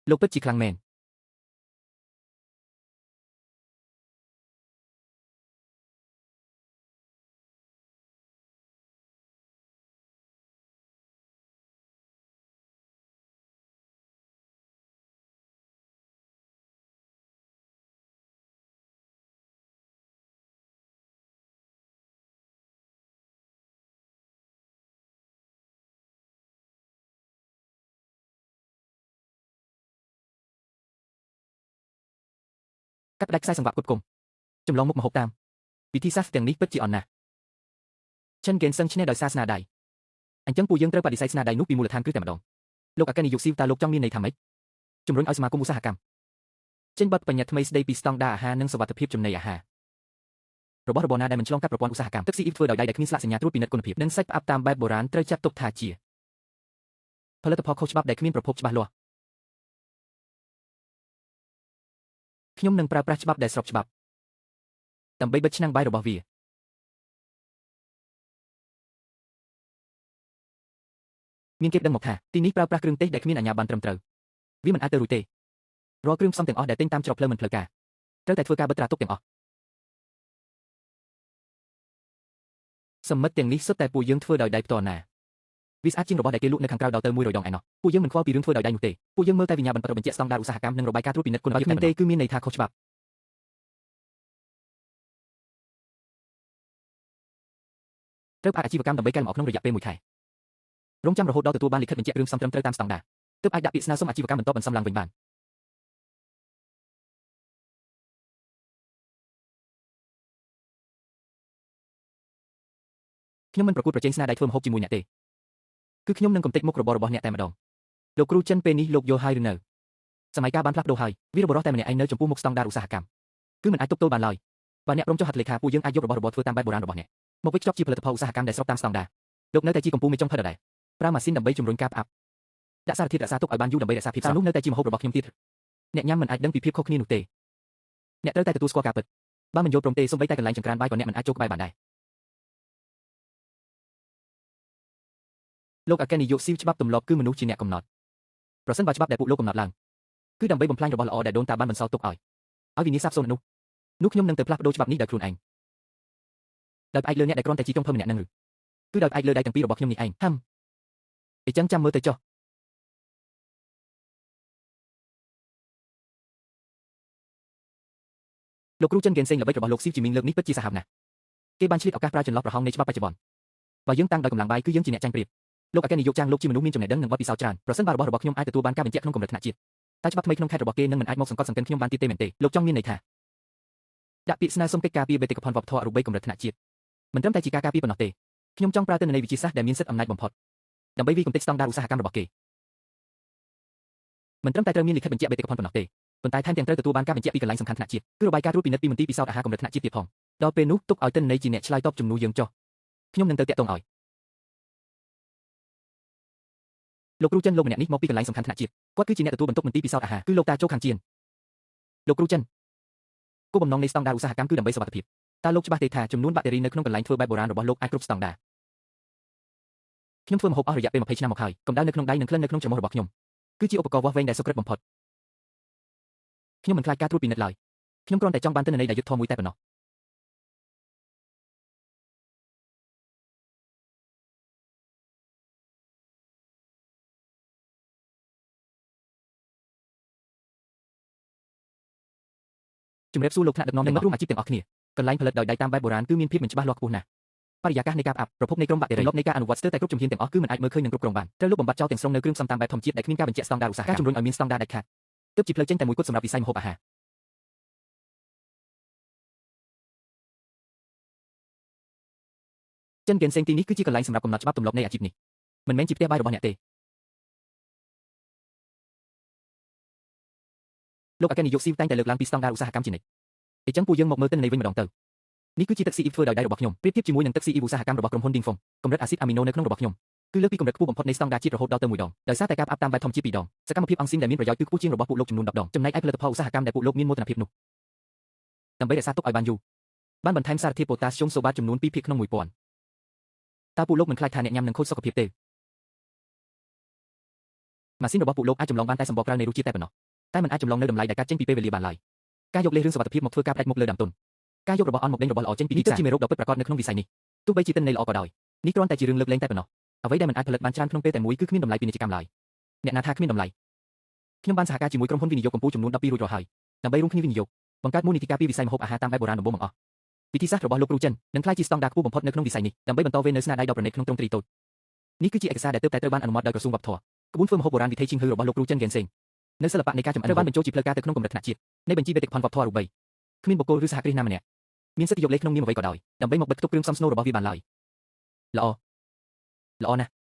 លោកពិតជាខ្លាំងមែនកាត់ផ្ដាច់ខ្សែសង្វាក់គ្រប់គុំចម្លងមុខម្ហូបតាមវិធីសាស្ត្រទាំងនេះពិតជាអន់ណាស់ឈិនហ្គេនសឹងឈ្នះដោយសារស្នាដៃអញ្ចឹងពួកយើងត្រូវបដិសេធស្នាដៃនោះពីមូលដ្ឋានគ្រឹះតែម្ដងលោកអគ្គនាយកស៊ីវតើលោកចង់មានន័យថាម៉េចជំរុញឲ្យសមាគមឧស្សាហកម្មចេញបទបញ្ញត្តិថ្មីស្ដីពីស្តង់ដារអាហារនិងសុវត្ថិភាពចំណីអាហាររបស់របរណាដែលមិនឆ្លងកាត់ប្រព័ន្ធឧស្សាហកម្មទឹកស៊ីអ៊ីវធ្វើដោយដៃដែលគ្មានស្លាកសញ្ញាត្រួតពិនិត្យគុណភាពនិងសាច់ផ្អាប់តាមបែបបុរាណត្រូវចាត់ទុកថាជាផលិតផលខុសច្បាប់ដែលគ្មានប្រភពច្បាស់លាស់ខ្ញុំនឹងប្រើប្រាស់ច្បាប់ដែលស្របច្បាប់ដើម្បីបិទឆ្នាំងបាយរបស់វាមានគេដឹងមកថាទីនេះប្រើប្រាស់គ្រឿងទេសដែលគ្មានអាជ្ញាប័ណ្ណត្រឹមត្រូវវាមិនអាចទៅរួចទេរាល់គ្រឿងផ្សំទាំងអស់ដែលទិញតាមច្រកផ្លូវមិនផ្លូវការត្រូវតែធ្វើការបិទត្រាទុកទាំងអស់សមិទ្ធទាំងនេះសុទ្ធតែពួកយើងធ្វើដោយដៃផ្ទាល់ណាវាស្អាតជាងរបស់ដែលគេលក់នៅខាងក្រៅដល់ទៅ100 ដងឯណោះពួកយើងមិនខ្វល់ពីរឿងធ្វើដោយដៃនោះទេពួកយើងមើលតែវិញ្ញាបនបត្របញ្ជាក់ស្តង់ដារឧស្សាហកម្មនិងរបាយការណ៍ត្រួតពិនិត្យគុណភាពតែទេគឺមានន័យថាខុសច្បាប់ត្រូវផ្អាកអាជីវកម្មដើម្បីកែលម្អក្នុងរយៈពេល1 ខែរងចាំរហូតដល់ទទួលបានលិខិតបញ្ជាក់គ្រឿងផ្សំត្រឹមត្រូវតាមស្តង់ដារទើបអាចដាក់ពាក្យស្នើសុំអាជីវកម្មបន្តបន្សំឡើងវិញបានខ្ញុំមិនប្រកួតប្រជែងស្នាដៃធ្វើម្ហូបជាមួយអ្នកទេគឺខ្ញុំនឹងកំទេចមុខរបររបស់អ្នកតែម្ដងលោកគ្រូចិនពេលនេះលោកយល់ហើយឬនៅសម័យកាលបានផ្លាស់ប្ដូរហើយវីរបុរសតែម្នាក់ឯងនៅចំពោះមុខស្តង់ដារឧស្សាហកម្មគឺមិនអាចទប់ទល់បានឡើយបើអ្នកព្រមចុះហត្ថលេខាពួកយើងអាចយករបស់របរធ្វើតាមបែបបុរាណរបស់អ្នកមកវេចខ្ចប់ជាផលិតផលឧស្សាហកម្មដែលស្របតាមស្តង់ដារលោកនៅតែជាកម្ពុជាមេចុងផិតដដែលប្រើម៉ាស៊ីនដើម្បីជំរុញការផ្អាប់ដាក់សារធាតុរក្សាទុកឲ្យបានយូរដើម្បីរក្សាភាពស្រស់នោះនៅតែជាម្ហូបរបស់ខ្ញុំទៀតអ្នកញ៉ាំមិនអាចដឹងពីភាពខុសគ្នានោះទេអ្នកត្រូវតែទទួលស្គាល់ការពិតបើមិនយល់ព្រមទេសូម្បីតែកន្លែងចង្ក្រានបាយក៏អ្នកមិនអាចចូលក្បែរបានដែរលោកអគ្គនាយកស៊ីវច្បាប់ទម្លាប់គឺមនុស្សជាអ្នកកំណត់ប្រសិនបើច្បាប់ដែលពួកលោកកំណត់ឡើងគឺដើម្បីបំផ្លាញរបស់ល្អដែលដូនតាបានបន្សល់ទុកឲ្យវិនាសសាបសូន្យនោះខ្ញុំនឹងទៅផ្លាស់ប្ដូរច្បាប់នេះដោយខ្លួនឯងដោយផ្អែកលើអ្នកដែលគ្រាន់តែជាចុងភៅម្នាក់នឹងឬគឺដោយផ្អែកលើដៃទាំងពីររបស់ខ្ញុំនេះឯងអញ្ចឹងចាំមើលទៅចុះលោកគ្រូចិនហ្គេនសេងល្បិចរបស់លោកស៊ីវជីមីងលើកនេះពិតជាសាហាវណាស់គេបានឆ្លៀតឱកាសប្រើចន្លោះប្រហោងនៃច្បាប់បច្ចុប្បន្នបើយើងតាំងដោយកម្លាំងបាយគឺយើងជាអ្នកចាញ់ប្រៀបលោកអគ្គនាយកចាងលោកជាមនុស្សមានចំណេះដឹងនិងបទពិសោធន៍ច្រើនប្រសិនបើរបស់ខ្ញុំអាចទទួលបានការបញ្ជាក់ក្នុងកម្រិតថ្នាក់ជាតិតែច្បាប់ថ្មីក្នុងខេត្តរបស់គេនឹងមិនអាចមកសង្កត់សង្កិនខ្ញុំបានទៀតទេមែនទេលោកចង់មានន័យថាដាក់ពាក្យស្នើសុំកិច្ចការពីបេតិកភណ្ឌវប្បធម៌អរូបីកម្រិតថ្នាក់ជាតិមិនត្រឹមតែជាការការពារប៉ុណ្ណោះទេខ្ញុំចង់ប្រើទិន្នន័យវិទ្យាសាស្ត្រដែលមានសិទ្ធិអំណាចបំផុតដើម្បីវាយកំទេចស្តង់ដារឧស្សាហកម្មរបស់គេមិនត្រឹមតែត្រូវមានលិខិតបញ្ជាក់បេតិកភណ្ឌប៉ុណ្ណោះទេប៉ុន្តែថែមទាំងត្រូវទទួលបានការបញ្ជាក់ពីកន្លែងសំខាន់ថ្នាក់ជាតិគឺរបាយការណ៍ត្រួតពិនិត្យពីមន្ទីរពិសោធន៍អាហារកម្រិតថ្នាក់ជាតិទៀតផងដល់ពេលនោះទុកឲ្យទិន្នន័យជាអ្នកឆ្លើយតបជំនួសយើងចុះខ្ញុំនឹងទៅតាក់ទងឲ្យលោកគ្រូចិនលោកម្នាក់នេះមកពីកន្លែងសំខាន់ថ្នាក់ជាតិគាត់គឺជាអ្នកទទួលបន្ទុកមន្ទីរពិសោធន៍អាហារគឺលោកតាជោខាងជៀនលោកគ្រូចិនគោលបំណងនៃស្តង់ដារឧស្សាហកម្មគឺដើម្បីសុវត្ថិភាពតើលោកច្បាស់ទេថាចំនួនបាក់តេរីនៅក្នុងកន្លែងធ្វើបែបបុរាណរបស់លោកអាចគ្រប់ស្តង់ដារខ្ញុំធ្វើម្ហូបអស់រយៈពេល20ឆ្នាំមកហើយកម្ដៅនៅក្នុងដៃនិងក្លិននៅក្នុងច្រមុះរបស់ខ្ញុំគឺជាឧបករណ៍វាស់វែងដែលសុក្រិតបំផុតខ្ញុំមិនខ្លាចការត្រួតពិនិត្យឡើយខ្ញុំគ្រាន់តែចង់បានទិន្នន័យដែលយុត្តិធម៌មួយតែប៉ុណ្ណោះជំរាបសួរលោកថ្នាក់ដឹកនាំនិងមិត្តរួមអាជីពទាំងអស់គ្នាកន្លែងផលិតដោយដៃតាមបែបបុរាណគឺមានភាពមិនច្បាស់លាស់ខ្ពស់ណាស់បរិយាកាសនៃការផ្អាប់ប្រភពនៃក្រុមបាក់តេរីនៃការអនុវត្តស្ទើរតែគ្រប់ជំហានទាំងអស់គឺមិនអាចមើលឃើញនិងគ្រប់គ្រងបានត្រូវលុបបំបាត់ចោលទាំងស្រុងនៅគ្រឿងផ្សំតាមបែបធម្មជាតិដែលគ្មានការបញ្ជាក់ស្តង់ដារឧស្សាហកម្មការជំរុញឲ្យមានស្តង់ដារដាច់ខាតទើបជាផ្លូវចេញតែមួយគត់សម្រាប់វិស័យម្ហូបអាហារចិនហ្គេនសេងទីនេះគឺជាកន្លែងសម្រាប់កំណត់ច្បាប់ទម្លាប់នៃអាជីពនេះមិនមែនជាផ្ទះបាយរបស់អ្នកទេលោកអគ្គនាយកស៊ីវតែងតែលើកឡើងពីស្តង់ដារឧស្សាហកម្មជានិច្ចអញ្ចឹងពួកយើងមកមើលទិន្នន័យវិញម្ដងទៅនេះគឺជាទឹកស៊ីអ៊ីវធ្វើដោយដៃរបស់ខ្ញុំប្រៀបធៀបជាមួយនឹងទឹកស៊ីអ៊ីវឧស្សាហកម្មរបស់ក្រុមហ៊ុន Dingfeng កម្រិតអាស៊ីតអាមីណូនៅក្នុងរបស់ខ្ញុំគឺលើសពីកម្រិតខ្ពស់បំផុតនៃស្តង់ដារជាតិរហូតដល់ទៅ1 ដងដោយសារតែការផ្អាប់តាមបែបធម្មជាតិ2 ដងសកម្មភាពអង់ស៊ីមដែលមានប្រយោជន៍គឺខ្ពស់ជាងរបស់ពួកលោកចំនួន10 ដងចំណែកឯផលិតផលឧស្សាហកម្មដែលពួកលោកមានមោទនភាពនោះដើម្បីរក្សាទុកឲ្យបានយូរ បានបន្ថែមសារធាតុប៉ូតាស្យូមសូបាតចំនួន2ភាគក្នុង1000តើពួកលោកមិនខ្លាចថាអ្នកញ៉ាំនឹងខូចសុខភាពទេម៉ាស៊ីនរបស់ពួកលោកអាចចម្លងបានតែសម្បកប្រើនៃរសជាតិតែប៉ុណ្ណោះតែមិនអាចចម្លងនៅតម្លៃដែលកើតចេញពីពេលវេលាបានឡើយការយកលេសរឿងសុវត្ថិភាពមកធ្វើការផ្ដាច់មុខលើដើមទុនការយករបស់អន់មកដេញរបស់ល្អចេញពីទីផ្សារជាមេរោគដ៏ពិតប្រាកដនៅក្នុងវិស័យនេះទោះបីជាទិន្នន័យល្អក៏ដោយនេះគ្រាន់តែជារឿងលើកលែងតែប៉ុណ្ណោះអ្វីដែលមិនអាចផលិតបានច្រើនក្នុងពេលតែមួយគឺគ្មានតម្លៃពាណិជ្ជកម្មឡើយអ្នកណាថាគ្មានតម្លៃខ្ញុំបានសហការជាមួយក្រុមហ៊ុនវិនិយោគកម្ពុជាចំនួន12រួចរាល់ហើយដើម្បីរួមគ្នាវិនិយោគបង្កើតមូលនីតិការពីវិស័យម្ហូបអាហារតាមបែបបុរាណដំបូងបង្អស់វិធីសាស្ត្ររបស់លោកគ្រូចិននឹងក្លាយជាស្តង់ដារខ្ពស់បំផុតនៅក្នុងវិស័យនេះដើម្បីបន្តវេននូវស្នាដៃដ៏ប្រណីតក្នុងទ្រង់ទ្រីតូចនេះគឺជាឯកសារដែលទើបតែត្រូវបានអនុម័តដោយក្រសួងវប្បធម៌ក្បួនធ្វើម្ហូបបុរាណវិថីឈីងហ៊ឺរបស់លោកគ្រូចិនហ្គែនសេងនៅសិល្បៈនៃការចម្អិនត្រូវបានបញ្ចូលជាផ្លូវការទៅក្នុងកម្រិតថ្នាក់ជាតិនៃបញ្ជីបេតិកភណ្ឌវប្បធម៌រូបីគ្មានបុគ្គលឬសហគ្រាសណាម្នាក់មានសិទ្ធិយកលេខក្នុងនាមអ្វីក៏ដោយដើម្បីមកបិទគប់គ្រឿងផ្សំស្នូលរបស់វាបានឡើយល្អណាស់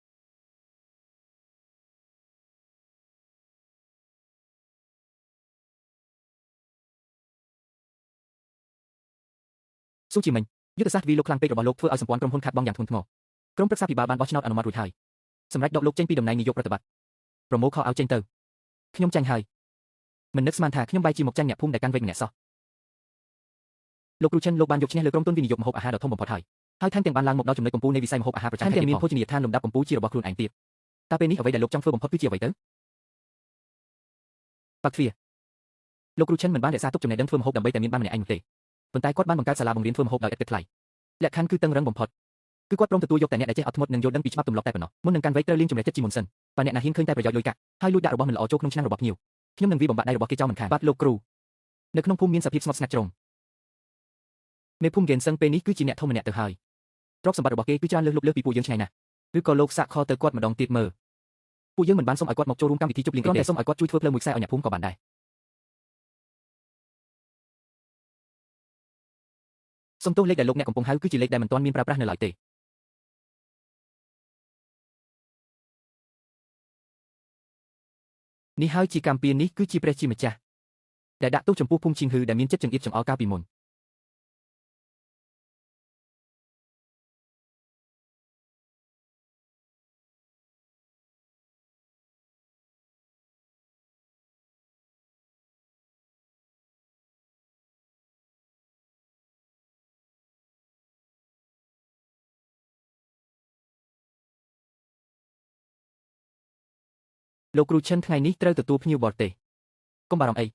ស៊ូជីមិញយុទ្ធសាស្ត្រវីលោកខ្លាំងពេករបស់លោកធ្វើឲ្យសម្ព័ន្ធក្រុមហ៊ុនខាតបង់យ៉ាងធ្ងន់ធ្ងរក្រុមប្រឹក្សាពិបាលបានបោះឆ្នោតអនុម័តរួចហើយសម្រាប់ដកលោកចេញពីតំណែងនាយកប្រតិបត្តិប្រមូលខឲ្យចេញទៅខ្ញុំចាញ់ហើយមិននឹកស្មានថាខ្ញុំបែរជាមកចាញ់អ្នកភូមិដែលកាន់វេកម្នាក់សោះលោកគ្រូចិនលោកបានយកឈ្នះលើក្រុមហ៊ុនវិនិយោគម្ហូបអាហារដ៏ធំបំផុតហើយថែមទាំងបានឡើងមកដល់ចំណុចកំពូលនៃវិស័យម្ហូបអាហារប្រចាំខេត្តមានភោជនីយដ្ឋានលំដាប់កំពូលជារបស់ខ្លួនឯងទៀតតើពេលនេះអ្វីដែលលោកចង់ធ្វើបំផុតគឺជាអ្វីទៅបាក់ទ្វាលោកគ្រូចិនមិនបានរក្សាទុកចំណេះដឹងធ្វើម្ហូបដើម្បីតែមានបានម្នាក់ឯងនោះទេប៉ុន្តែគាត់បានបង្កើតសាលាបង្រៀនធ្វើម្ហូបដោយឥតគិតថ្លៃលក្ខខណ្ឌគឺតឹងរឹងបំផុតគឺគាត់ព្រមទទួលយកតែអ្នកដែលចេះអត់ធ្មត់និងយល់ដឹងពីច្បាប់ទម្លាប់តែប៉ុណ្ណោះមុននឹងកាន់វ័យត្រូវលាងជម្រះចិត្តជាមុនសិនបើអ្នកណាហ៊ានឃើញតែប្រយោជន៍លុយកាក់ហើយលួចដាក់របស់មិនល្អចូលក្នុងឆ្នាំងរបស់ភ្ញៀវខ្ញុំនឹងវាបំបាក់ដៃរបស់គេចោលមិនខានបាទលោកគ្រូនៅក្នុងភូមិមានសភាពស្ងប់ស្ងាត់ជ្រុងមេភូមិហ្គែនសឹងពេលនេះគឺជាអ្នកធំម្នាក់ទៅហើយទ្រព្យសម្បត្តិរបស់គេគឺច្រើនលើសលប់លើសពីពួកយើងឆ្ងាយណាស់ឬក៏លោកសាក់ខទៅគាត់ម្ដងទៀតមើលពួកយើងមិនបានសុំឲ្យគាត់មកចូលរួមកម្មវិធីជប់លៀងទេតែសុំឲ្យគាត់ជួយធ្វើផ្លូវមួយខ្សែឲ្យអ្នកភូមិក៏បានដែរសុំទោសលេខដែលលោកអ្នកកំពុងហៅគឺជាលេខដែលមិនទាន់មានប្រើប្រាស់នៅឡើយទេនេះហើយជាកម្មពៀននេះគឺជាព្រះជាម្ចាស់ដែលដាក់ទោសចំពោះភូមិឈីងហ៊ឺដែលមានចិត្តចង្អៀតចង្អល់កាលពីមុនលោកគ្រូឈិនថ្ងៃនេះត្រូវទទួលភ្ញៀវបរទេសកុំបារម្ភអី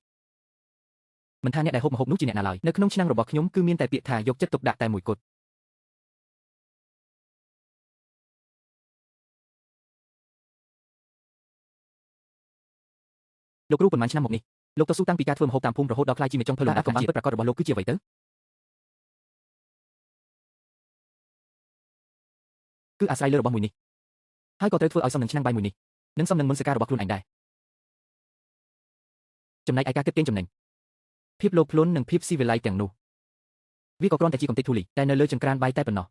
មិនថាអ្នកដែលហូបម្ហូបនោះជាអ្នកណាឡើយនៅក្នុងឆ្នាំងរបស់ខ្ញុំគឺមានតែពាក្យថាយកចិត្តទុកដាក់តែមួយគត់លោកគ្រូប៉ុន្មានឆ្នាំមកនេះលោកតស៊ូតាំងពីការធ្វើម្ហូបតាមភូមិរហូតដល់ក្លាយជាមេចុងភៅលំដាប់កំបាំងពិតប្រាកដរបស់លោកគឺជាអ្វីទៅគឺអាស្រ័យលើរបស់មួយនេះហើយក៏ត្រូវធ្វើឲ្យសមនឹងឆ្នាំងបាយមួយនេះនិងសមនឹងមន្តសការរបស់ខ្លួនឯងដែរចំណែកឯការគិតកេងចំណេញភាពលោភលន់និងភាពស៊ីវិល័យទាំងនោះវាក៏គ្រាន់តែជាកំទេចធូលីតែនៅលើចង្ក្រានបាយតែប៉ុណ្ណោះ